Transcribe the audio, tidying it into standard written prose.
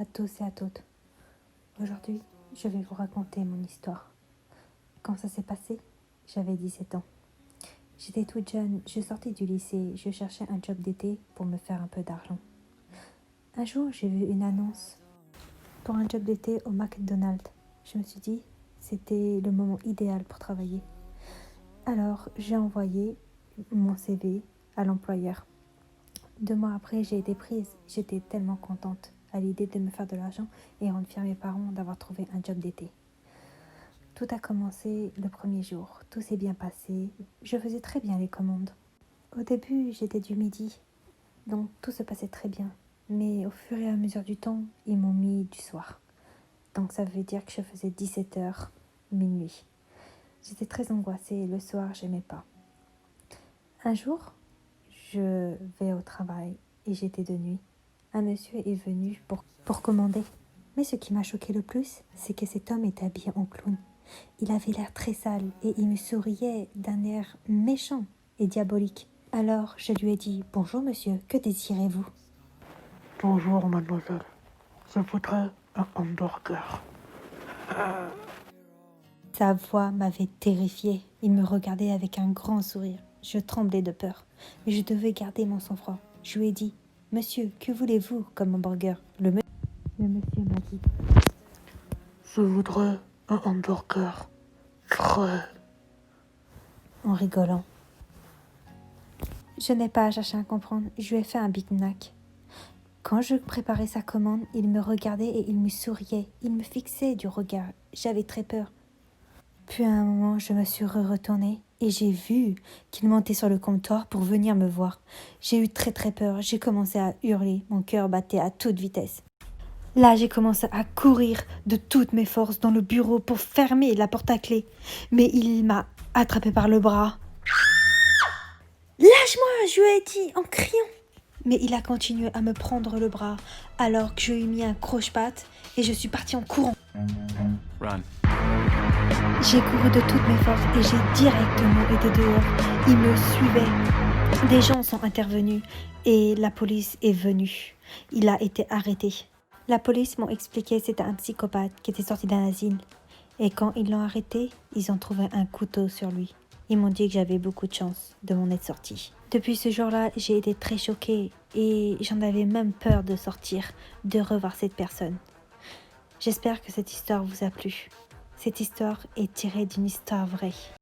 à tous et à toutes. Aujourd'hui, je vais vous raconter mon histoire. Quand ça s'est passé, j'avais 17 ans. J'étais toute jeune, je sortais du lycée, je cherchais un job d'été pour me faire un peu d'argent. Un jour, j'ai vu une annonce pour un job d'été au McDonald's. Je me suis dit, c'était le moment idéal pour travailler. Alors, j'ai envoyé mon CV à l'employeur. 2 mois après, j'ai été prise. J'étais tellement contente à l'idée de me faire de l'argent et rendre fiers mes parents d'avoir trouvé un job d'été. Tout a commencé le premier jour. Tout s'est bien passé. Je faisais très bien les commandes. Au début, j'étais du midi, donc tout se passait très bien. Mais au fur et à mesure du temps, ils m'ont mis du soir. Donc ça veut dire que je faisais 17h, minuit. J'étais très angoissée et le soir, j'aimais pas. Un jour, je vais au travail et j'étais de nuit. Un monsieur est venu pour commander. Mais ce qui m'a choqué le plus, c'est que cet homme était habillé en clown. Il avait l'air très sale et il me souriait d'un air méchant et diabolique. Alors je lui ai dit « Bonjour monsieur, que désirez-vous » Bonjour, mademoiselle. Je voudrais un hamburger. Sa voix m'avait terrifiée. Il me regardait avec un grand sourire. Je tremblais de peur, mais je devais garder mon sang-froid. Je lui ai dit « Monsieur, que voulez-vous comme hamburger ?» Le monsieur m'a dit Je voudrais un hamburger frais. en rigolant. Je n'ai pas cherché à comprendre, je lui ai fait un Big Mac. Quand je préparais sa commande, il me regardait et il me souriait. Il me fixait du regard. J'avais très peur. Puis à un moment, je me suis retournée et j'ai vu qu'il montait sur le comptoir pour venir me voir. J'ai eu très peur. J'ai commencé à hurler. Mon cœur battait à toute vitesse. Là, j'ai commencé à courir de toutes mes forces dans le bureau pour fermer la porte à clé. Mais il m'a attrapé par le bras. Lâche-moi, je lui ai dit en criant. Mais il a continué à me prendre le bras alors que je lui ai mis un croche-patte et je suis partie en courant. Run. J'ai couru de toutes mes forces et j'ai directement été dehors. Il me suivait. Des gens sont intervenus et la police est venue. Il a été arrêté. La police m'a expliqué que c'était un psychopathe qui était sorti d'un asile. Et quand ils l'ont arrêté, ils ont trouvé un couteau sur lui. Ils m'ont dit que j'avais beaucoup de chance de m'en être sortie. Depuis ce jour-là, j'ai été très choquée et j'en avais même peur de sortir, de revoir cette personne. J'espère que cette histoire vous a plu. Cette histoire est tirée d'une histoire vraie.